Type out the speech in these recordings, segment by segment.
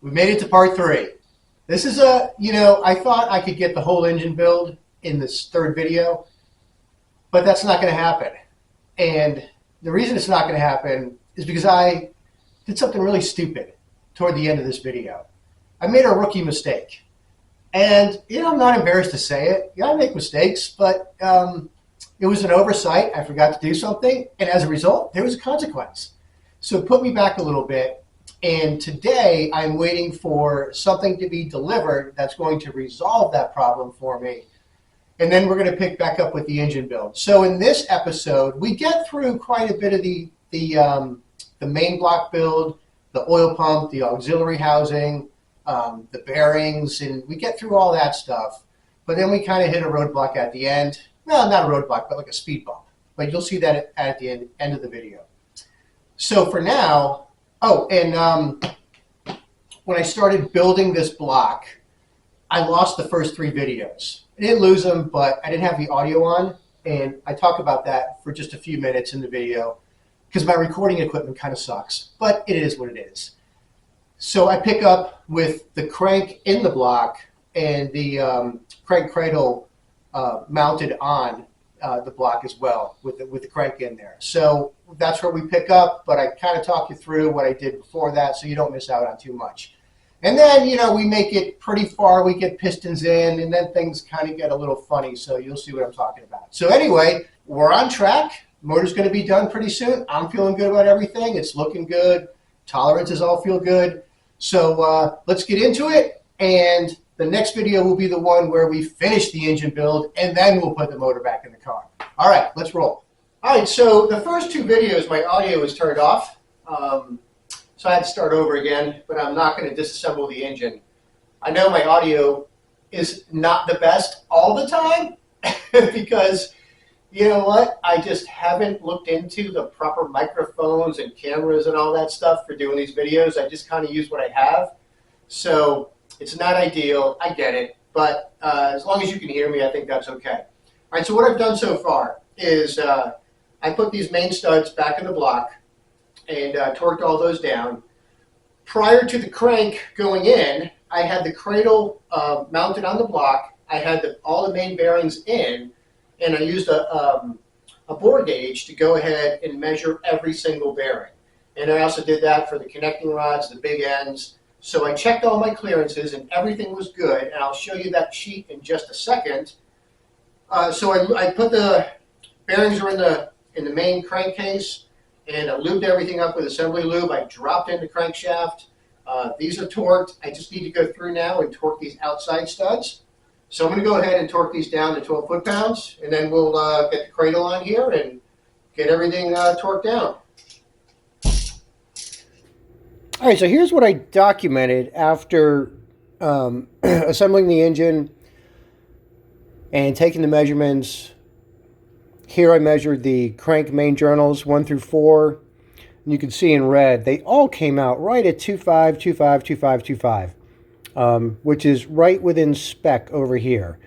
We made it to part 3. This is I thought I could get the whole engine build in this third video, but that's not going to happen. And the reason it's not going to happen is because I did something really stupid toward the end of this video. I made a rookie mistake. And, I'm not embarrassed to say it. Yeah, I make mistakes, but it was an oversight. I forgot to do something, and as a result, there was a consequence. So it put me back a little bit. And today I'm waiting for something to be delivered that's going to resolve that problem for me. And then we're going to pick back up with the engine build. So in this episode, we get through quite a bit of the main block build, the oil pump, the auxiliary housing, the bearings, and we get through all that stuff. But then we kind of hit a roadblock at the end. Well, not a roadblock, but like a speed bump. But you'll see that at the end of the video. So for now, when I started building this block, I lost the first 3 videos. I didn't lose them, but I didn't have the audio on, and I talk about that for just a few minutes in the video because my recording equipment kind of sucks, but it is what it is. So I pick up with the crank in the block and the crank cradle mounted on the block as well with the crank in there. So that's where we pick up, but I kind of talk you through what I did before that so you don't miss out on too much. And then, we make it pretty far. We get pistons in, and then things kind of get a little funny, so you'll see what I'm talking about. So anyway, we're on track. Motor's going to be done pretty soon. I'm feeling good about everything. It's looking good. Tolerances all feel good. So let's get into it, and the next video will be the one where we finish the engine build, and then we'll put the motor back in the car. All right, let's roll. All right, so the first 2 videos, my audio was turned off. So I had to start over again, but I'm not going to disassemble the engine. I know my audio is not the best all the time because, you know what? I just haven't looked into the proper microphones and cameras and all that stuff for doing these videos. I just kind of use what I have. So it's not ideal. I get it. But as long as you can hear me, I think that's okay. All right, so what I've done so far is I put these main studs back in the block and torqued all those down. Prior to the crank going in, I had the cradle mounted on the block. I had all the main bearings in, and I used a bore gauge to go ahead and measure every single bearing. And I also did that for the connecting rods, the big ends. So I checked all my clearances, and everything was good. And I'll show you that sheet in just a second. So I put the bearings are in the main crankcase, and I lubed everything up with assembly lube. I dropped in the crankshaft. These are torqued. I just need to go through now and torque these outside studs. So I'm going to go ahead and torque these down to 12 foot-pounds, and then we'll get the cradle on here and get everything torqued down. All right, so here's what I documented after assembling the engine and taking the measurements. Here I measured the crank main journals 1 through 4. And you can see in red, they all came out right at 2.5, 2.5, 2.5, 2.5, which is right within spec over here.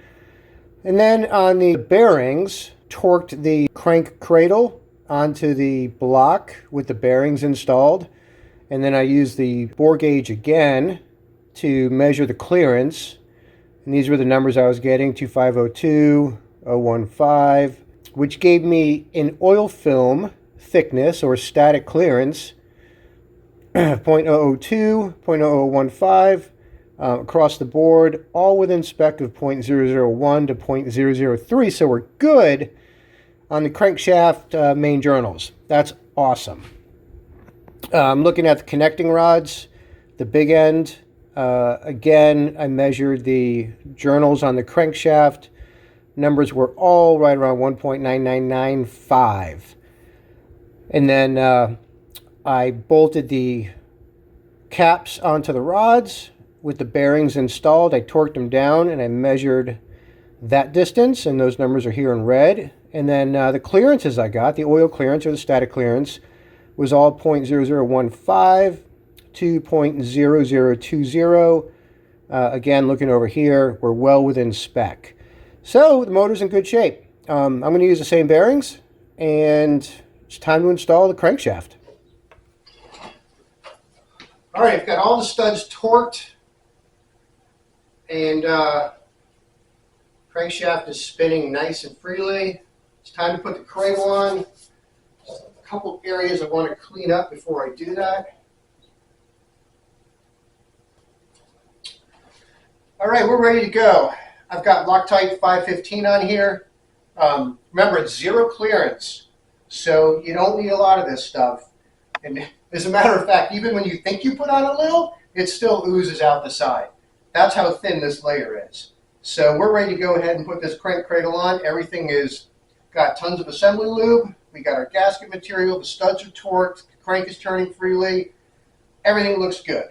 And then on the bearings, torqued the crank cradle onto the block with the bearings installed. And then I used the bore gauge again to measure the clearance. And these were the numbers I was getting, 2502, 015, which gave me an oil film thickness or static clearance 0.002, 0.0015 across the board, all within spec of 0.001 to 0.003. So we're good on the crankshaft main journals. That's awesome. I'm looking at the connecting rods, the big end. Again, I measured the journals on the crankshaft. Numbers were all right around 1.9995. And then I bolted the caps onto the rods with the bearings installed. I torqued them down and I measured that distance, and those numbers are here in red. And then the clearances I got, the oil clearance or the static clearance, was all 0.0015 to 0.0020. Again, looking over here, we're well within spec. So the motor's in good shape. I'm going to use the same bearings, and it's time to install the crankshaft. All right, I've got all the studs torqued, and crankshaft is spinning nice and freely. It's time to put the cradle on. A couple areas I want to clean up before I do that. All right, we're ready to go. I've got Loctite 515 on here. Remember, it's zero clearance, so you don't need a lot of this stuff. And as a matter of fact, even when you think you put on a little, it still oozes out the side. That's how thin this layer is. So we're ready to go ahead and put this crank cradle on. Everything is got tons of assembly lube. We got our gasket material. The studs are torqued. The crank is turning freely. Everything looks good.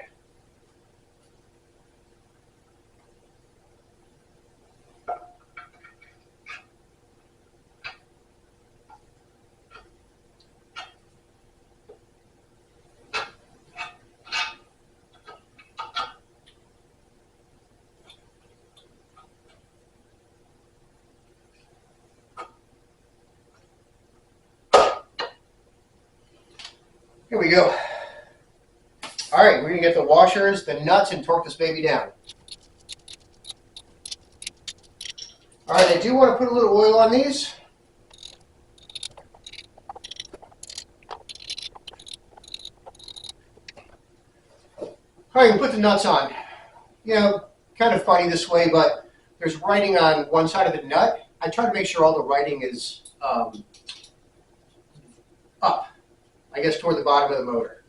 Here we go. All right, we're going to get the washers, the nuts, and torque this baby down. All right, I do want to put a little oil on these. All right, we put the nuts on. You know, kind of funny this way, but there's writing on one side of the nut. I try to make sure all the writing is up, I guess, toward the bottom of the motor.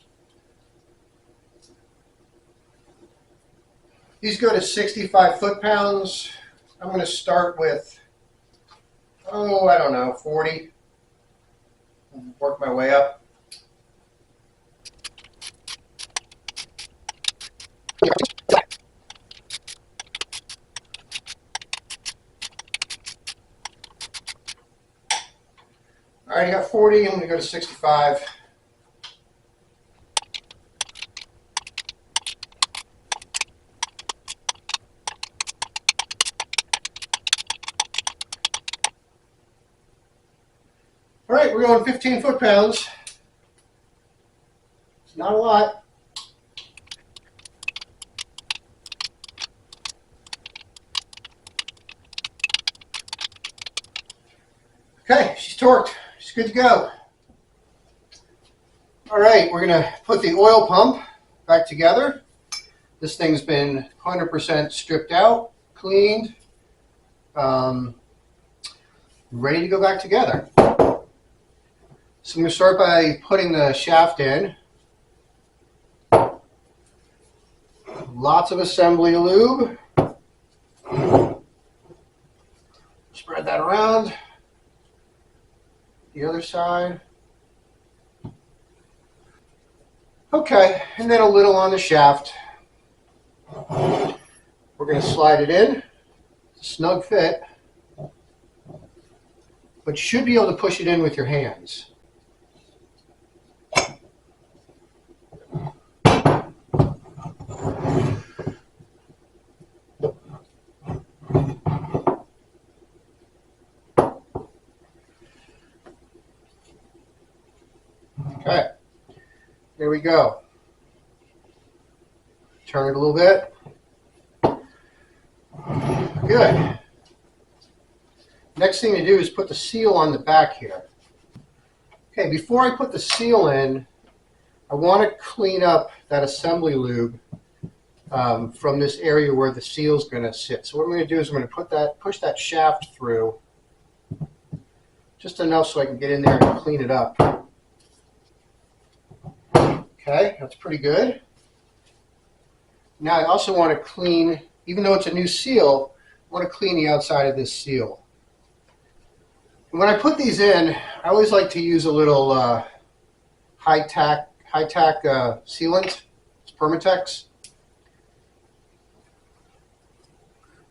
These go to 65 foot-pounds. I'm going to start with, oh, I don't know, 40. Work my way up. All right, I got 40. I'm going to go to 65. All right, we're going 15 foot-pounds. It's not a lot. Okay, she's torqued. She's good to go. All right, we're going to put the oil pump back together. This thing's been 100% stripped out, cleaned, ready to go back together. So I'm going to start by putting the shaft in. Lots of assembly lube. Spread that around. The other side. Okay, and then a little on the shaft. We're going to slide it in. Snug fit. But you should be able to push it in with your hands. Okay, there we go. Turn it a little bit. Good. Next thing to do is put the seal on the back here. Okay, before I put the seal in, I want to clean up that assembly lube from this area where the seal is going to sit. So what I'm going to do is I'm going to push that shaft through just enough so I can get in there and clean it up. Okay, that's pretty good. Now I also want to clean, even though it's a new seal, I want to clean the outside of this seal. And when I put these in, I always like to use a little high-tack sealant. It's Permatex.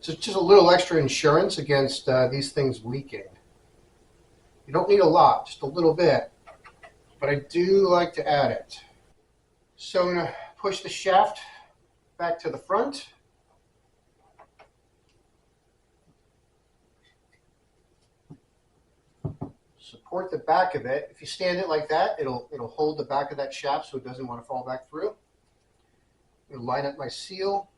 So it's just a little extra insurance against these things leaking. You don't need a lot, just a little bit, but I do like to add it. So I'm going to push the shaft back to the front. Support the back of it. If you stand it like that, it'll hold the back of that shaft so it doesn't want to fall back through. I'm going to line up my seal.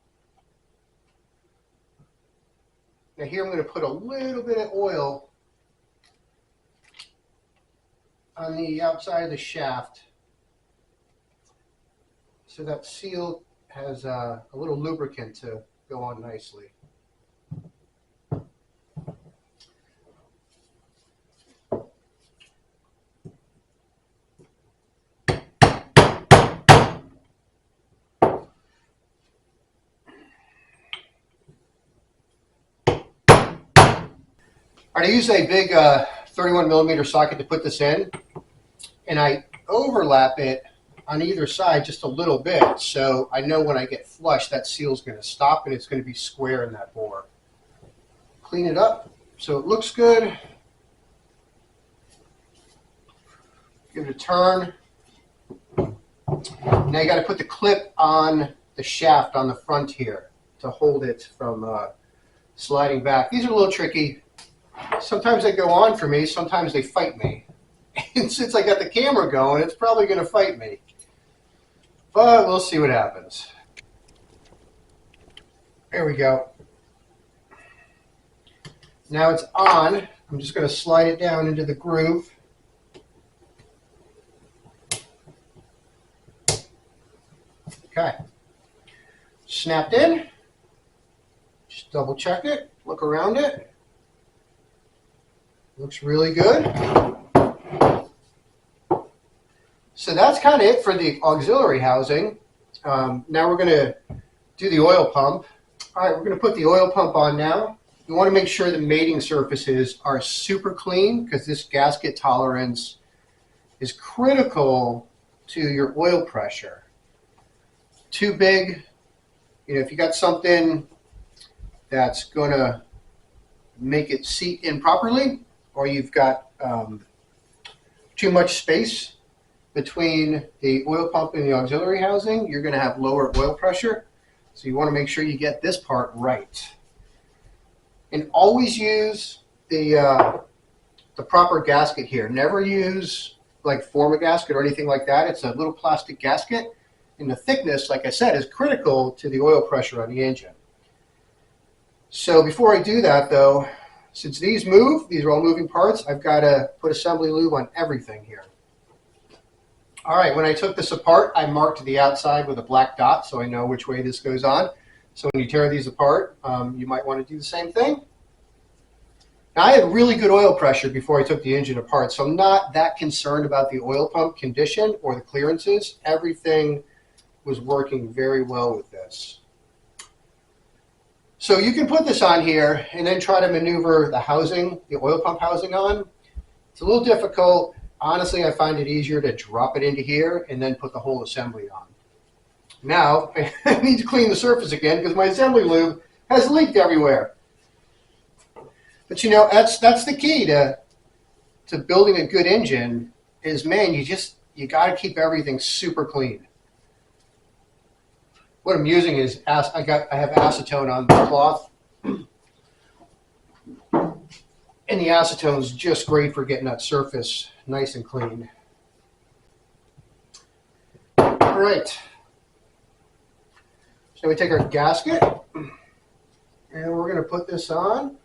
Now here I'm going to put a little bit of oil on the outside of the shaft so that seal has a little lubricant to go on nicely. I use a big 31mm socket to put this in, and I overlap it on either side just a little bit, so I know when I get flush that seal is going to stop and it's going to be square in that bore. Clean it up so it looks good. Give it a turn. Now you got to put the clip on the shaft on the front here to hold it from sliding back. These are a little tricky. Sometimes they go on for me, sometimes they fight me. And since I got the camera going, it's probably going to fight me. But we'll see what happens. There we go. Now it's on. I'm just going to slide it down into the groove. Okay. Snapped in. Just double check it. Look around it. Looks really good. So that's kind of it for the auxiliary housing. Now we're going to do the oil pump. All right, we're going to put the oil pump on now. You want to make sure the mating surfaces are super clean because this gasket tolerance is critical to your oil pressure. Too big, if you got something that's going to make it seat in properly, or you've got too much space between the oil pump and the auxiliary housing, you're going to have lower oil pressure. So you want to make sure you get this part right. And always use the proper gasket here. Never use like forma gasket or anything like that. It's a little plastic gasket. And the thickness, like I said, is critical to the oil pressure on the engine. So before I do that though, since these move, these are all moving parts, I've got to put assembly lube on everything here. All right, when I took this apart, I marked the outside with a black dot so I know which way this goes on. So when you tear these apart, you might want to do the same thing. Now, I had really good oil pressure before I took the engine apart, so I'm not that concerned about the oil pump condition or the clearances. Everything was working very well with this. So you can put this on here and then try to maneuver the housing, the oil pump housing on. It's a little difficult. Honestly, I find it easier to drop it into here and then put the whole assembly on. Now, I need to clean the surface again because my assembly lube has leaked everywhere. But that's the key to building a good engine is, man, you got to keep everything super clean. What I'm using is I have acetone on the cloth, and the acetone is just great for getting that surface nice and clean. All right, so we take our gasket and we're going to put this on,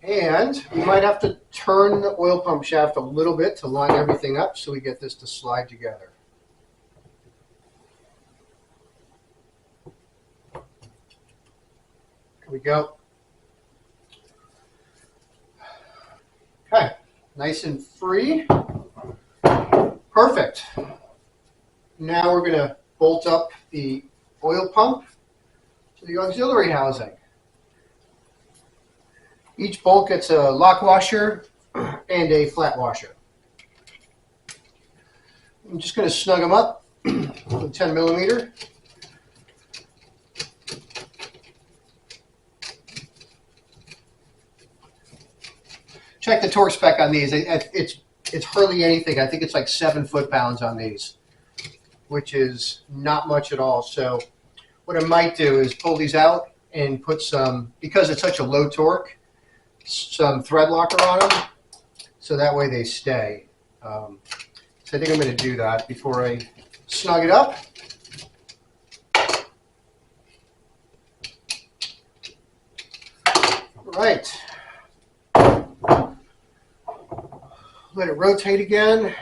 and we might have to turn the oil pump shaft a little bit to line everything up so we get this to slide together. Here we go. Okay, nice and free. Perfect. Now we're going to bolt up the oil pump to the auxiliary housing. Each bolt gets a lock washer and a flat washer. I'm just going to snug them up with 10 millimeter. Check the torque spec on these. It's hardly anything. I think it's like 7 foot-pounds on these, which is not much at all. So what I might do is pull these out and put some, because it's such a low torque, some thread locker on them, so that way they stay. So I think I'm going to do that before I snug it up. right. Let it rotate again.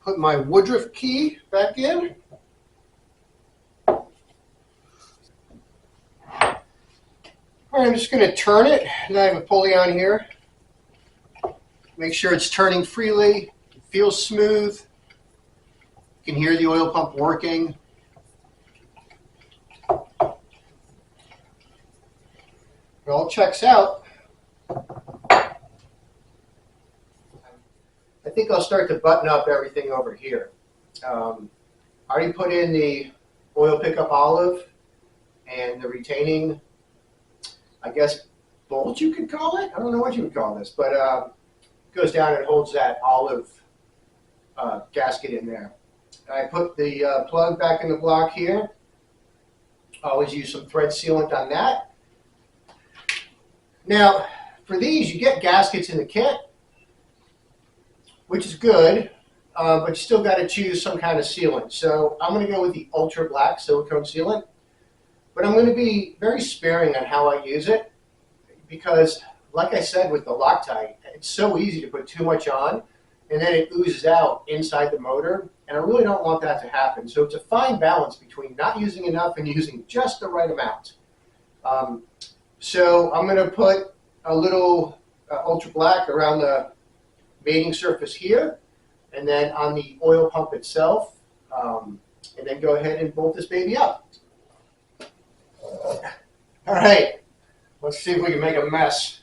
Put my Woodruff key back in. All right, I'm just going to turn it, and I have a pulley on here. Make sure it's turning freely. It feels smooth. You can hear the oil pump working. It all checks out. I think I'll start to button up everything over here. I already put in the oil pickup olive and the retaining, I guess, bolt you could call it. I don't know what you would call this, but it goes down and holds that olive gasket in there. I put the plug back in the block here. I always use some thread sealant on that. Now, for these, you get gaskets in the kit, which is good, but you still got to choose some kind of sealant. So I'm going to go with the ultra black silicone sealant, but I'm going to be very sparing on how I use it because, like I said with the Loctite, it's so easy to put too much on and then it oozes out inside the motor, and I really don't want that to happen. So it's a fine balance between not using enough and using just the right amount. So I'm going to put a little ultra black around the mating surface here, and then on the oil pump itself, and then go ahead and bolt this baby up. All right, let's see if we can make a mess.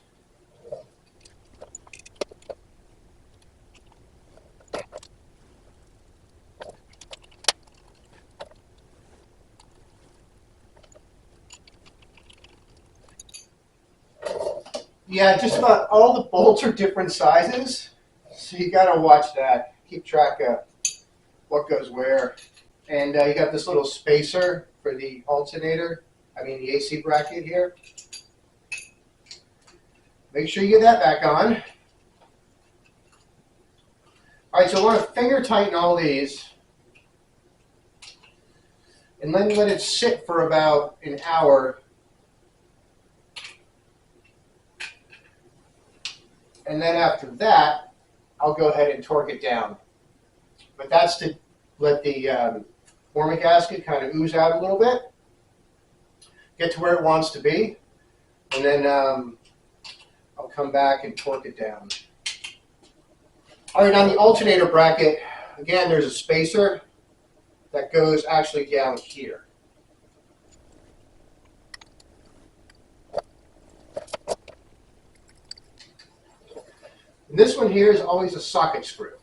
Yeah, just about all the bolts are different sizes, so you got to watch that. Keep track of what goes where. And you got this little spacer for the alternator, the AC bracket here. Make sure you get that back on. All right, so I want to finger tighten all these and then let it sit for about an hour. And then after that, I'll go ahead and torque it down. But that's to let the forming gasket kind of ooze out a little bit, get to where it wants to be, and then I'll come back and torque it down. All right, on the alternator bracket, again, there's a spacer that goes actually down here. And this one here is always a socket screw.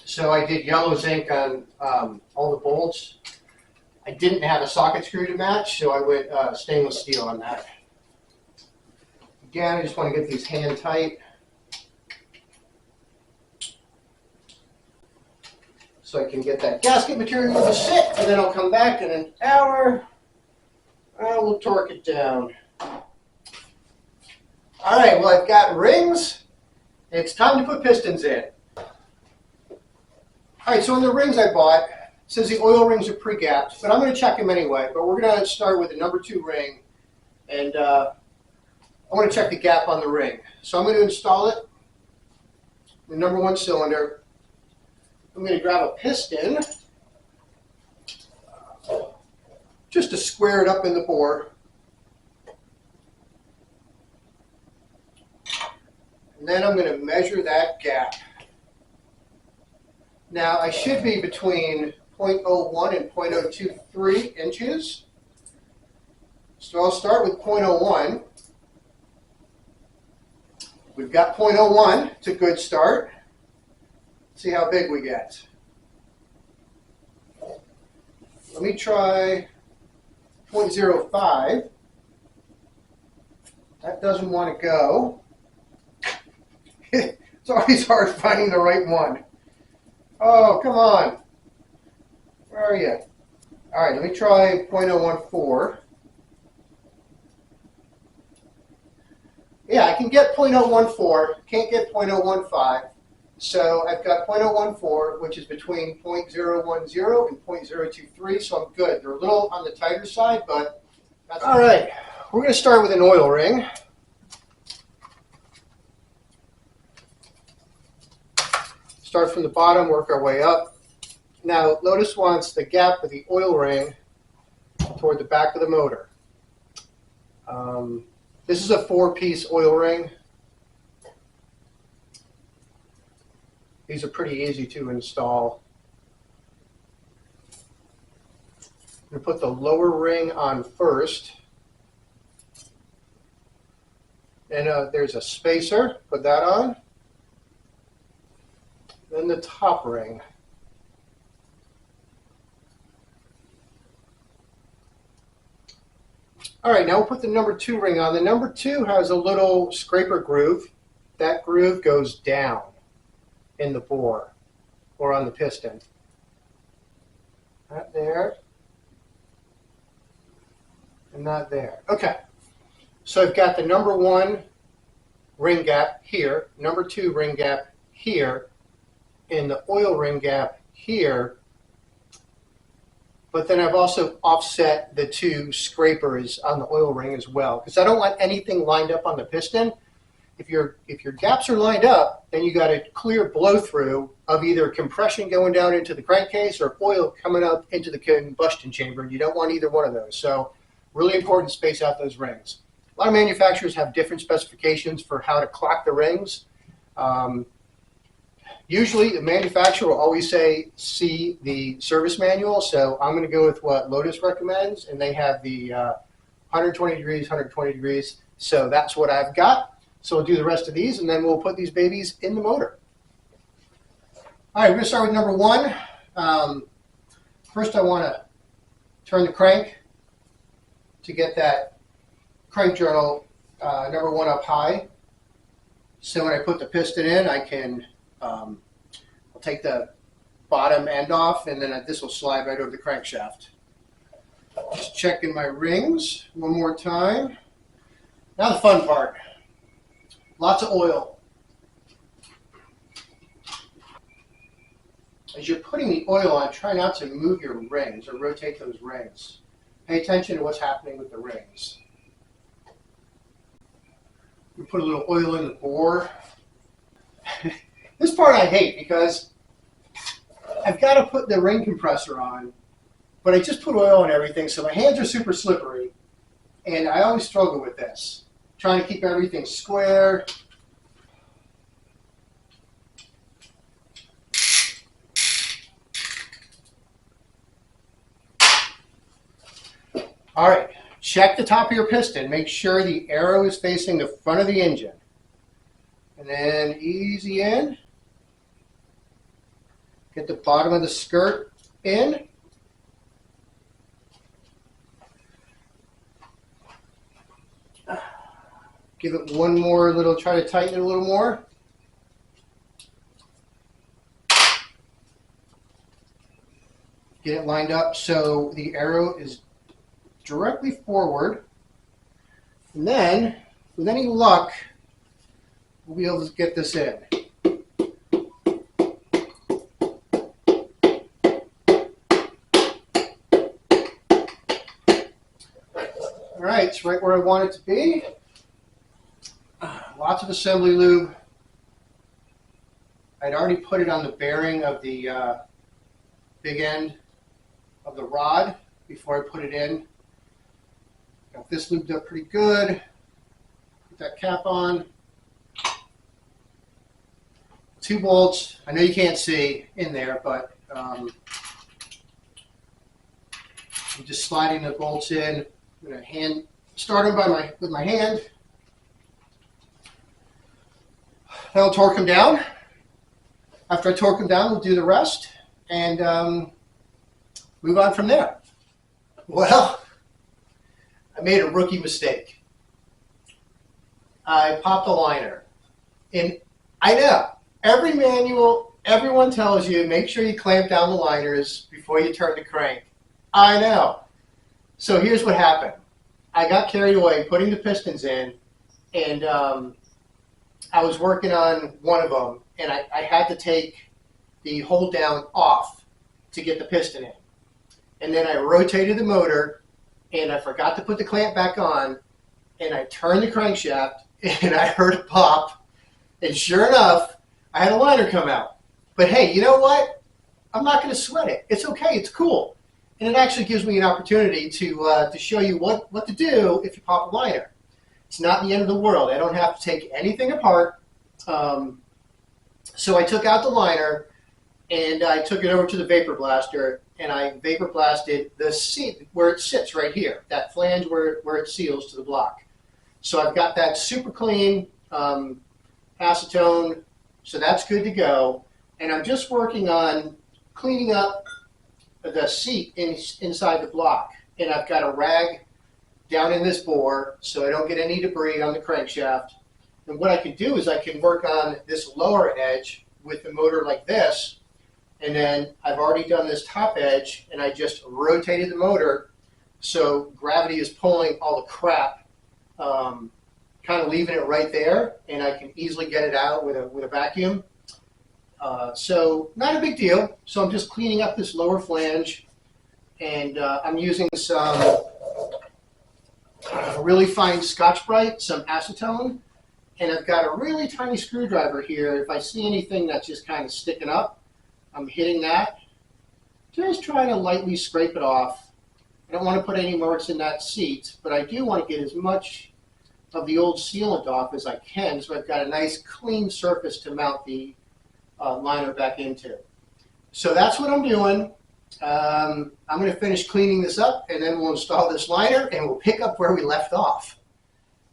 So I did yellow zinc on all the bolts. I didn't have a socket screw to match, so I went stainless steel on that. Again, I just want to get these hand tight. So I can get that gasket material to sit, and then I'll come back in an hour. We'll torque it down. All right, well, I've got rings. It's time to put pistons in. All right, so in the rings I bought, it says the oil rings are pre-gapped, but I'm going to check them anyway. But we're going to start with the number 2 ring, and I want to check the gap on the ring. So I'm going to install it, the number 1 cylinder. I'm going to grab a piston, just to square it up in the bore. And then I'm going to measure that gap. Now I should be between 0.01 and 0.023 inches. So I'll start with 0.01. We've got 0.01. It's a good start. See how big we get. Let me try 0.05. That doesn't want to go. It's always hard finding the right one. Oh, come on. Where are you? All right, let me try 0.014. Yeah, I can get 0.014. Can't get 0.015. So I've got 0.014, which is between 0.010 and 0.023, so I'm good. They're a little on the tighter side, but that's all right. We're going to start with an oil ring. Start from the bottom, work our way up. Now, Lotus wants the gap of the oil ring toward the back of the motor. This is a 4-piece oil ring. These are pretty easy to install. I'm going to put the lower ring on first. And there's a spacer, put that on. Then the top ring. All right, now we'll put the number 2 ring on. The number 2 has a little scraper groove. That groove goes down in the bore or on the piston. Not there. And not there. Okay. So I've got the number 1 ring gap here, number 2 ring gap here, and the oil ring gap here. But then I've also offset the 2 scrapers on the oil ring as well, because I don't want anything lined up on the piston. If your gaps are lined up, then you got a clear blow through of either compression going down into the crankcase or oil coming up into the combustion chamber, and you don't want either one of those. So really important to space out those rings. A lot of manufacturers have different specifications for how to clock the rings. Usually the manufacturer will always say, see the service manual. So I'm going to go with what Lotus recommends, and they have the 120 degrees, 120 degrees. So that's what I've got. So we'll do the rest of these, and then we'll put these babies in the motor. All right, we're going to start with number 1. First, I want to turn the crank to get that crank journal number 1 up high. So when I put the piston in, I can I'll take the bottom end off, and then this will slide right over the crankshaft. Just checking my rings one more time. Now the fun part. Lots of oil. As you're putting the oil on, try not to move your rings or rotate those rings. Pay attention to what's happening with the rings. We put a little oil in the bore. This part I hate because I've got to put the ring compressor on, but I just put oil on everything, so my hands are super slippery, and I always struggle with this, trying to keep everything square. All right, check the top of your piston. Make sure the arrow is facing the front of the engine. And then easy in. Get the bottom of the skirt in. Give it one more little, try to tighten it a little more. Get it lined up so the arrow is directly forward. And then, with any luck, we'll be able to get this in. All right, it's right where I want it to be. Lots of assembly lube. I'd already put it on the bearing of the big end of the rod before I put it in. Got this lubed up pretty good. Put that cap on. 2 bolts. I know you can't see in there, but I'm just sliding the bolts in. I'm going to start them with my hand. That'll torque them down. After I torque them down, we'll do the rest and move on from there. Well, I made a rookie mistake. I popped a liner. And I know, every manual, everyone tells you, make sure you clamp down the liners before you turn the crank. I know. So here's what happened. I got carried away putting the pistons in, and I was working on one of them, and I had to take the hold down off to get the piston in. And then I rotated the motor, and I forgot to put the clamp back on, and I turned the crankshaft, and I heard a pop, and sure enough, I had a liner come out. But hey, you know what? I'm not going to sweat it. It's okay. It's cool. And it actually gives me an opportunity to show you what to do if you pop a liner. It's not the end of the world. I don't have to take anything apart. So I took out the liner, and I took it over to the vapor blaster, and I vapor blasted the seat where it sits right here, that flange where it seals to the block. So I've got that super clean acetone, so that's good to go. And I'm just working on cleaning up the seat inside the block. And I've got a rag down in this bore so I don't get any debris on the crankshaft. And what I can do is I can work on this lower edge with the motor like this. And then I've already done this top edge, and I just rotated the motor so gravity is pulling all the crap, kind of leaving it right there, and I can easily get it out with a vacuum. So not a big deal. So I'm just cleaning up this lower flange, and I'm using some really fine Scotch-Brite, some acetone, and I've got a really tiny screwdriver here. If I see anything that's just kind of sticking up, I'm hitting that, just trying to lightly scrape it off. I don't want to put any marks in that seat, but I do want to get as much of the old sealant off as I can, so I've got a nice clean surface to mount the liner back into. So that's what I'm doing. I'm going to finish cleaning this up, and then we'll install this liner, and we'll pick up where we left off.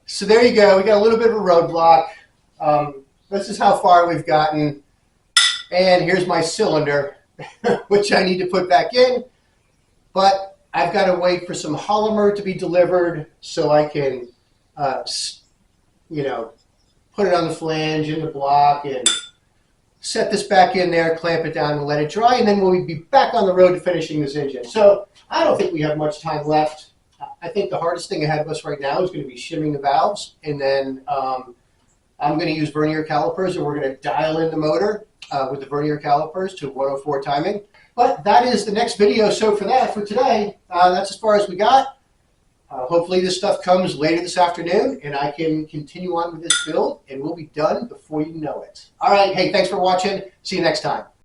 So there you go. We got a little bit of a roadblock. This is how far we've gotten. And here's my cylinder, which I need to put back in. But I've got to wait for some polymer to be delivered so I can, put it on the flange in the block and set this back in there, clamp it down and let it dry, and then we'll be back on the road to finishing this engine. So I don't think we have much time left. I think the hardest thing ahead of us right now is going to be shimming the valves, and then I'm going to use vernier calipers, and we're going to dial in the motor with the vernier calipers to 104 timing. But that is the next video. So for today, that's as far as we got. Hopefully this stuff comes later this afternoon, and I can continue on with this build, and we'll be done before you know it. All right, hey, thanks for watching. See you next time.